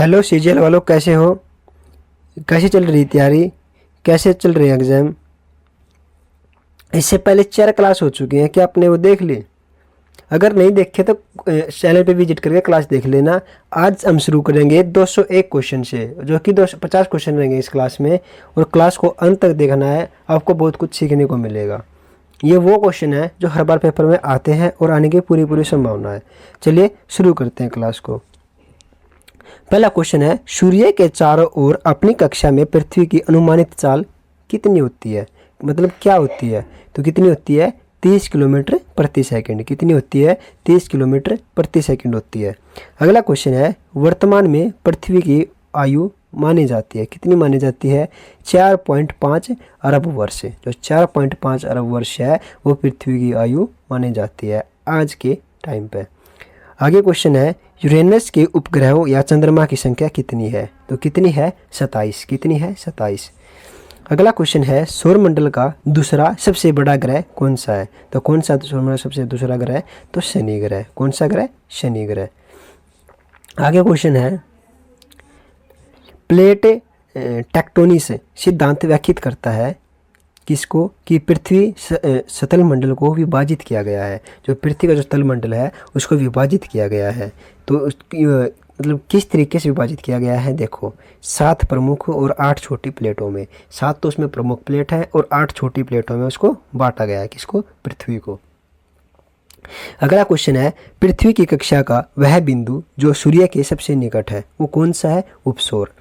Hello CGL वालों, कैसे हो? कैसे चल रही तैयारी? कैसे चल रही है एग्ज़ाम? इससे पहले 4 क्लास हो चुकी हैं, क्या आपने वो देख ली? अगर नहीं देखे तो चैनल पे विजिट करके क्लास देख लेना। आज हम शुरू करेंगे 201 क्वेश्चन से, जो कि 250 क्वेश्चन रहेंगे इस क्लास में, और क्लास को अंत तक देखना है। आपको बहुत कुछ सीखने को मिलेगा। ये वो क्वेश्चन है जो हर बार पेपर में आते हैं और आने की पूरी पूरी संभावना है। चलिए शुरू करते हैं क्लास को। पहला क्वेश्चन है, सूर्य के चारों ओर अपनी कक्षा में पृथ्वी की अनुमानित चाल कितनी होती है? मतलब क्या होती है? तो कितनी होती है? 30 किलोमीटर प्रति सेकंड। कितनी होती है? 30 किलोमीटर प्रति सेकंड होती है। अगला क्वेश्चन है, वर्तमान में पृथ्वी की आयु मानी जाती है, कितनी मानी जाती है? 4.5 अरब वर्ष। जो 4.5 अरब वर्ष है वो पृथ्वी की आयु मानी जाती है आज के टाइम पे। आगे क्वेश्चन है, यूरेनस के उपग्रहों या चंद्रमा की संख्या कितनी है? तो कितनी है? 27। कितनी है? 27। अगला क्वेश्चन है, सौरमंडल का दूसरा सबसे बड़ा ग्रह कौन सा है? तो कौन सा सौरमंडल सबसे दूसरा ग्रह है? तो शनि ग्रह। कौन सा ग्रह? शनि ग्रह। आगे क्वेश्चन है, प्लेट टेक्टोनिस सिद्धांत व्याख्यात करता है किसको? कि पृथ्वी सतल मंडल को विभाजित किया गया है। जो पृथ्वी का जो तल मंडल है उसको विभाजित किया गया है। तो मतलब किस तरीके से विभाजित किया गया है? देखो, 7 प्रमुख और 8 छोटी प्लेटों में। 7 तो उसमें प्रमुख प्लेट है और 8 छोटी प्लेटों में उसको बांटा गया है। किसको? पृथ्वी को। अगला क्वेश्चन है, पृथ्वी की कक्षा का वह बिंदु जो सूर्य के सबसे निकट है वो कौन सा है? उपसौर।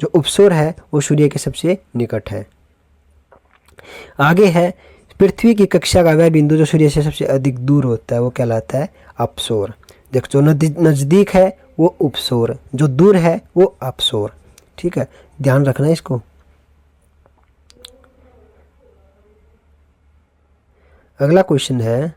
जो उपसौर है वो सूर्य के सबसे निकट है। आगे है, पृथ्वी की कक्षा का वह बिंदु जो सूर्य से सबसे अधिक दूर होता है वो कहलाता है अपसौर। देखो, जो नज़दीक है वो उपसौर, जो दूर है वो अपसौर। ठीक है, ध्यान रखना इसको। अगला क्वेश्चन है,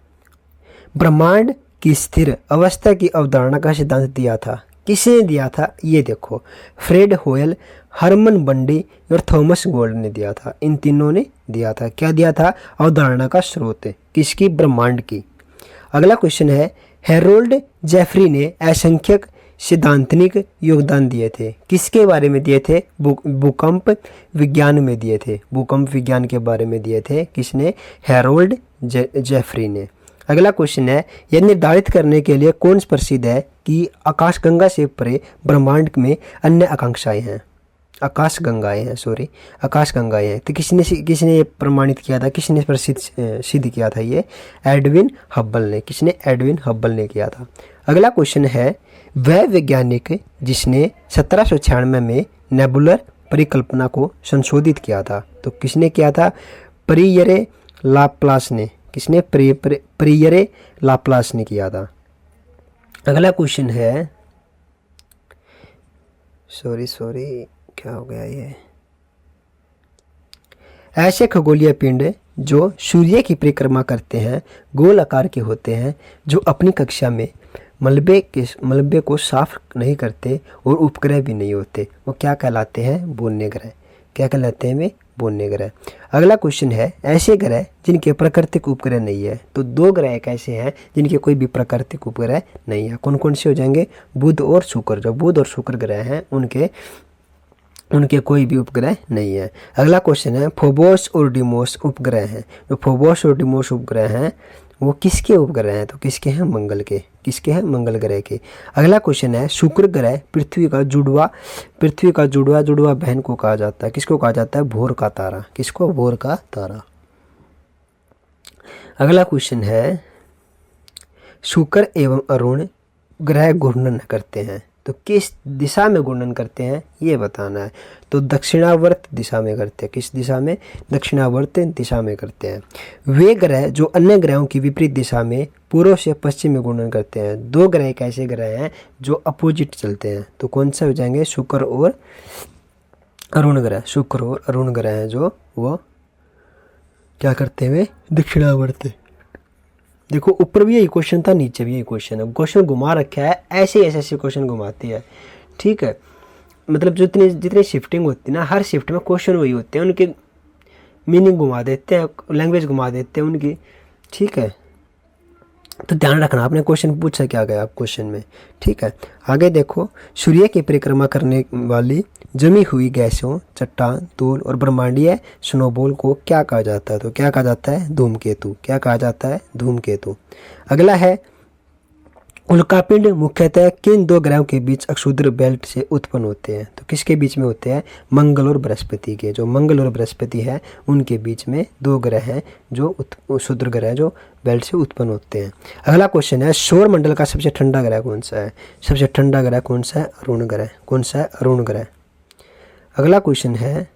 ब्रह्मांड की स्थिर अवस्था की अवधारणा का सिद्धांत दिया था, किसने दिया था? ये देखो, फ्रेड होयल, हरमन बंडी और थॉमस गोल्ड ने दिया था। इन तीनों ने दिया था। क्या दिया था? अवधारणा का स्रोत किसकी? ब्रह्मांड की। अगला क्वेश्चन है, हेरोल्ड जेफरी ने असंख्यक सिद्धांतनिक योगदान दिए थे, किसके बारे में दिए थे? भूकंप विज्ञान में दिए थे। भूकंप विज्ञान के बारे में दिए थे। किसने? हेरोल्ड जेफरी ने। अगला क्वेश्चन है, यह निर्धारित करने के लिए कौन प्रसिद्ध है कि आकाशगंगा से परे ब्रह्मांड में अन्य आकांक्षाएं हैं? आकाशगंगाएं हैं। तो किसने ये प्रमाणित किया था? किसने सिद्ध किया था? ये एडविन हब्बल ने। किसने? एडविन हब्बल ने किया था। अगला क्वेश्चन है, वह वैज्ञानिक जिसने 1796 में नेबुलर परिकल्पना को संशोधित किया था, तो किसने किया था? पियरे लाप्लास ने। किसने? पियरे लाप्लास ने किया था। अगला क्वेश्चन है, सॉरी क्या हो गया ये? ऐसे खगोलीय पिंड जो सूर्य की परिक्रमा करते हैं गोल आकार के होते हैं, जो अपनी कक्षा में मलबे को साफ नहीं करते और उपग्रह भी नहीं होते, वो क्या कहलाते हैं? बोन्य ग्रह। क्या कहलाते हैं वे? बोन्य ग्रह। अगला क्वेश्चन है, ऐसे ग्रह जिनके प्राकृतिक उपग्रह नहीं है। तो 2 ग्रह कैसे हैं जिनके कोई भी प्राकृतिक उपग्रह नहीं है? कौन कौन से हो जाएंगे? बुध और शुक्र। जो बुध और शुक्र ग्रह हैं उनके कोई भी उपग्रह नहीं है। अगला क्वेश्चन है, फोबोस और डिमोस उपग्रह हैं। जो फोबोस और डिमोस उपग्रह हैं वो किसके उपग्रह हैं? तो किसके हैं? मंगल के। किसके हैं? मंगल ग्रह के। अगला क्वेश्चन है, शुक्र ग्रह पृथ्वी का जुड़वा बहन को कहा जाता है। किसको कहा जाता है? भोर का तारा। किसको? भोर का तारा। अगला क्वेश्चन है, शुक्र एवं अरुण ग्रह घूर्णन करते हैं, तो किस दिशा में घूर्णन करते हैं ये बताना है। तो दक्षिणावर्त दिशा में करते हैं। किस दिशा में? दक्षिणावर्त दिशा में करते हैं। वे ग्रह जो अन्य ग्रहों की विपरीत दिशा में पूर्व से पश्चिम में घूर्णन करते हैं। 2 ग्रह कैसे ग्रह हैं जो अपोजिट चलते हैं? तो कौन सा हो जाएंगे? शुक्र और अरुण ग्रह। शुक्र और अरुण ग्रह हैं जो वो क्या करते हैं? दक्षिणावर्त। देखो, ऊपर भी यही क्वेश्चन था, नीचे भी यही क्वेश्चन है। क्वेश्चन घुमा रखा है, ऐसे क्वेश्चन घुमाती है। ठीक है, मतलब जितनी शिफ्टिंग होती है ना, हर शिफ्ट में क्वेश्चन वही होते हैं, उनके मीनिंग घुमा देते हैं, लैंग्वेज घुमा देते हैं उनकी। ठीक है, तो ध्यान रखना, आपने क्वेश्चन पूछा क्या गया आप क्वेश्चन में, ठीक है। आगे देखो, सूर्य की परिक्रमा करने वाली जमी हुई गैसों, चट्टान, धूल और ब्रह्मांडीय स्नोबॉल को क्या कहा जाता है? तो क्या कहा जाता है? धूमकेतु। क्या कहा जाता है? धूमकेतु। अगला है, उल्कापिंड मुख्यतः किन दो ग्रहों के बीच अक्षुद्र बेल्ट से उत्पन्न होते हैं? तो किसके बीच में होते हैं? मंगल और बृहस्पति के। जो मंगल और बृहस्पति है उनके बीच में दो ग्रह हैं जो क्षुद्र ग्रह जो बेल्ट से उत्पन्न होते हैं। अगला क्वेश्चन है, सौर मंडल का सबसे ठंडा ग्रह कौन सा है? सबसे ठंडा ग्रह कौन सा है? अरुण ग्रह। कौन सा है? अरुण ग्रह। अगला क्वेश्चन है,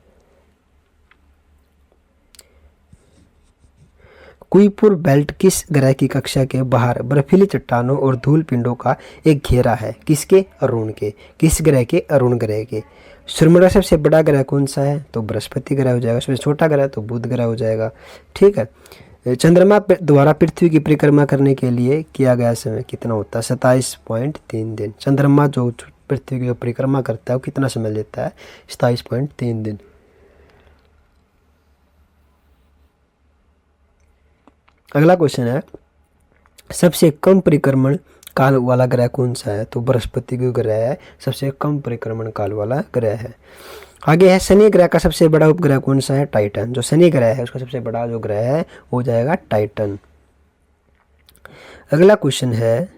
कुइपुर बेल्ट किस ग्रह की कक्षा के बाहर बर्फीली चट्टानों और धूल पिंडों का एक घेरा है? किसके? अरुण के। किस ग्रह के? अरुण ग्रह के। सूर्यमंडल का सबसे बड़ा ग्रह कौन सा है? तो बृहस्पति ग्रह हो जाएगा। सबसे छोटा ग्रह तो बुध ग्रह हो जाएगा, ठीक है। चंद्रमा द्वारा पृथ्वी की परिक्रमा करने के लिए किया गया समय कितना होता है? 27.3 दिन। चंद्रमा जो पृथ्वी की परिक्रमा करता है वो कितना समय लेता है? 27.3 दिन। अगला क्वेश्चन है, सबसे कम परिक्रमण काल वाला ग्रह कौन सा है? तो बृहस्पति का ग्रह है, सबसे कम परिक्रमण काल वाला ग्रह है। आगे है, शनि ग्रह का सबसे बड़ा उपग्रह कौन सा है? टाइटन। जो शनि ग्रह है उसका सबसे बड़ा जो ग्रह है वो हो जाएगा टाइटन। अगला क्वेश्चन है,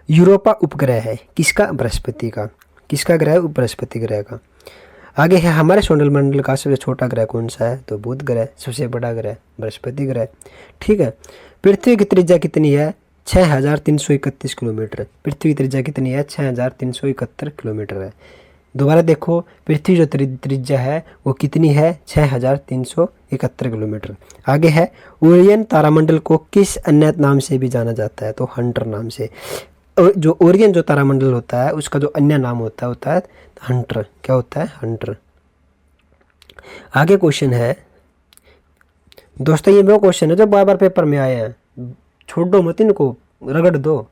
यूरोपा उपग्रह है किसका? बृहस्पति का। किसका ग्रह है? बृहस्पति ग्रह का। आगे है, हमारे सौरमंडल का सबसे छोटा ग्रह कौन सा है? तो बुध ग्रह। सबसे बड़ा ग्रह बृहस्पति ग्रह, ठीक है। पृथ्वी की त्रिज्या कितनी है? 6331 किलोमीटर। पृथ्वी की त्रिज्या कितनी है? 6371 किलोमीटर है। दोबारा देखो, पृथ्वी जो त्रिज्या है वो कितनी है? 6371 किलोमीटर। आगे है, ओरियन तारामंडल को किस अन्य नाम से भी जाना जाता है? तो हंटर नाम से। जो ओरियन जो तारामंडल होता है उसका जो अन्य नाम होता है हंटर। क्या होता है? हंटर। आगे क्वेश्चन है, दोस्तों ये वो क्वेश्चन है जो बार बार पेपर में आए हैं, छोड़ो मत इनको, रगड़ दो,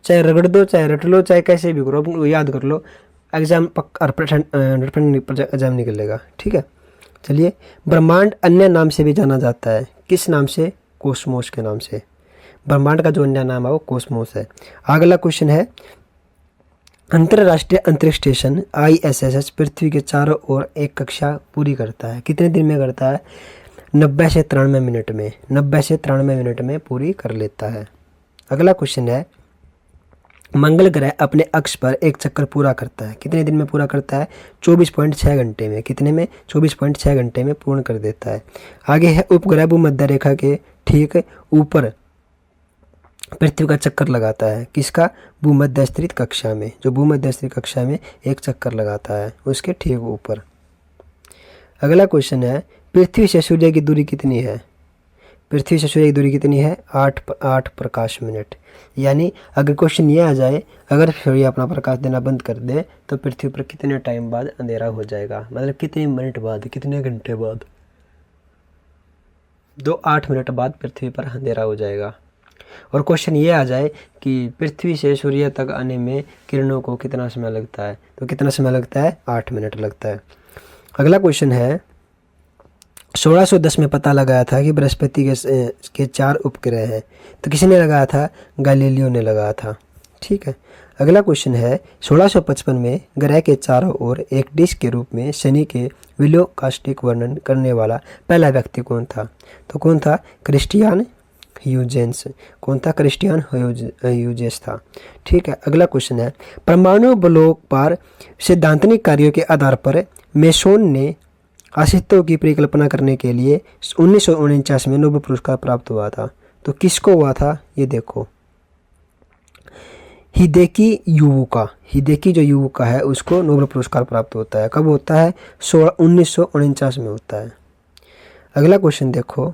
चाहे रगड़ दो चाहे रट लो चाहे कैसे भी करो, अपने याद कर लो, एग्जाम एग्जाम निकलेगा, ठीक है। चलिए, ब्रह्मांड अन्य नाम से भी जाना जाता है, किस नाम से? कोस्मोस के नाम से। ब्रह्मांड का जो अन्य नाम है वो कोस्मोस है। अगला क्वेश्चन है, अंतर्राष्ट्रीय अंतरिक्ष स्टेशन ISS पृथ्वी के चारों ओर एक कक्षा पूरी करता है, कितने दिन में करता है? 90 से 93 मिनट में। 90 से 93 मिनट में पूरी कर लेता है। अगला क्वेश्चन है, मंगल ग्रह अपने अक्ष पर एक चक्कर पूरा करता है, कितने दिन में पूरा करता है? 24.6 घंटे में। कितने में? 24.6 घंटे में पूर्ण कर देता है। आगे है, उपग्रह भूमध्य रेखा के ठीक ऊपर पृथ्वी का चक्कर लगाता है, किसका? भूमध्य स्थित कक्षा में। जो भूमध्य स्थित कक्षा में एक चक्कर लगाता है उसके ठीक ऊपर। अगला क्वेश्चन है, पृथ्वी से सूर्य की दूरी कितनी है? पृथ्वी से सूर्य की दूरी कितनी है? 8 प्रकाश मिनट। यानी अगर क्वेश्चन ये आ जाए, अगर सूर्य अपना प्रकाश देना बंद कर दे तो पृथ्वी पर कितने टाइम बाद अंधेरा हो जाएगा, मतलब कितने मिनट बाद, कितने घंटे बाद? 8 मिनट बाद पृथ्वी पर अंधेरा हो जाएगा। और क्वेश्चन ये आ जाए कि पृथ्वी से सूर्य तक आने में किरणों को कितना समय लगता है? तो कितना समय लगता है? 8 मिनट लगता है। अगला क्वेश्चन है, 1610 में पता लगाया था कि बृहस्पति के 4 उपग्रह हैं, तो किसने लगाया था? गैलीलियो ने लगाया था, ठीक है। अगला क्वेश्चन है, 1655 में ग्रह के चारों ओर एक डिस्क के रूप में शनि के विलोकास्टिक वर्णन करने वाला पहला व्यक्ति कौन था? तो कौन था? Christian Huygens. कौन था? क्रिस्टियन ह्यूजेंस था, ठीक है। अगला क्वेश्चन है, परमाणु बलों पर सिद्धांतनिक कार्यों के आधार पर मेसोन ने अस्तित्व की परिकल्पना करने के लिए 1949 में नोबेल पुरस्कार प्राप्त हुआ था। तो किसको हुआ था? ये देखो, हिदेकी युवुका। हिदेकी जो युवुका है उसको नोबेल पुरस्कार प्राप्त होता है। कब होता है? 1949 में होता है। अगला क्वेश्चन देखो,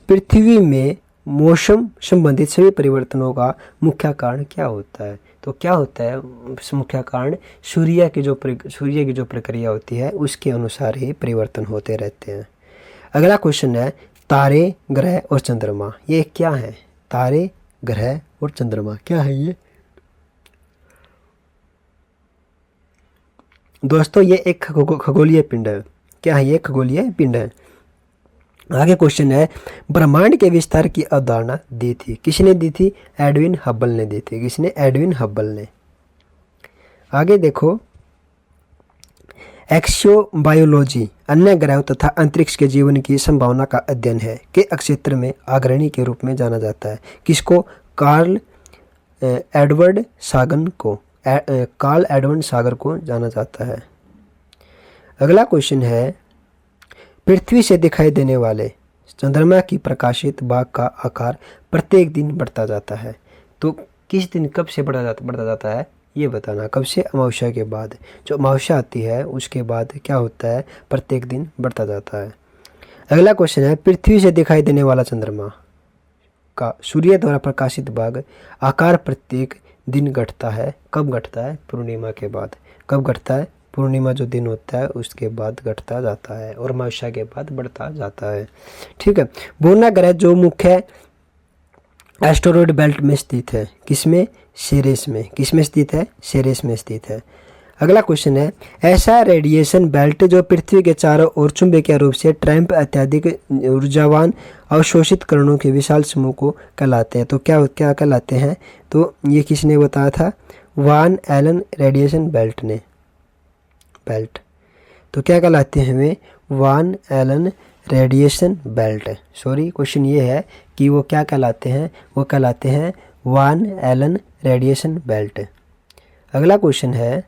पृथ्वी में मौसम संबंधित सभी परिवर्तनों का मुख्य कारण क्या होता है? तो क्या होता है मुख्य कारण? सूर्य की जो प्रक्रिया होती है उसके अनुसार ही परिवर्तन होते रहते हैं। अगला क्वेश्चन है, तारे, ग्रह और चंद्रमा ये क्या है? तारे, ग्रह और चंद्रमा क्या है ये? दोस्तों ये एक खगोलीय पिंड है। क्या है ये? खगोलीय पिंड है। आगे क्वेश्चन है, ब्रह्मांड के विस्तार की अवधारणा दी थी, किसने दी थी? एडविन हब्बल ने दी थी। किसने? एडविन हब्बल ने। आगे देखो, एक्सियोबायोलॉजी अन्य ग्रहों तथा अंतरिक्ष के जीवन की संभावना का अध्ययन है के क्षेत्र में अग्रणी के रूप में जाना जाता है। किसको? कार्ल एडवर्ड सागर को जाना जाता है। अगला क्वेश्चन है, पृथ्वी से दिखाई देने वाले चंद्रमा की प्रकाशित भाग का आकार प्रत्येक दिन बढ़ता जाता है। तो किस दिन, कब से बढ़ता जाता है ये बताना। कब से? अमावस्या के बाद। जो अमावस्या आती है उसके बाद क्या होता है? प्रत्येक दिन बढ़ता जाता है। अगला क्वेश्चन है, पृथ्वी से दिखाई देने वाला चंद्रमा का सूर्य द्वारा प्रकाशित भाग आकार प्रत्येक दिन घटता है। कब घटता है? पूर्णिमा के बाद। कब घटता है? पूर्णिमा जो दिन होता है उसके बाद घटता जाता है और अमावस्या के बाद बढ़ता जाता है। ठीक है। बोना ग्रह जो मुख्य एस्टेरॉयड बेल्ट में स्थित है। किसमें? सेरेस में। किसमें स्थित है? सेरेस में स्थित है। अगला क्वेश्चन है, ऐसा रेडिएशन बेल्ट जो पृथ्वी के चारों ओर चुंबकीय रूप से ट्रैम्प अत्यधिक ऊर्जावान अवशोषित कणों के विशाल समूह को कहलाते हैं। तो क्या कहलाते हैं? तो ये किसने बताया था? वान एलन रेडिएशन बेल्ट ने। बेल्ट तो क्या कहलाते हैं हमें? Van Allen radiation belt. Sorry, question ये है कि वो क्या कहलाते हैं? वो कहलाते हैं वान एलन रेडिएशन बेल्ट। अगला क्वेश्चन है,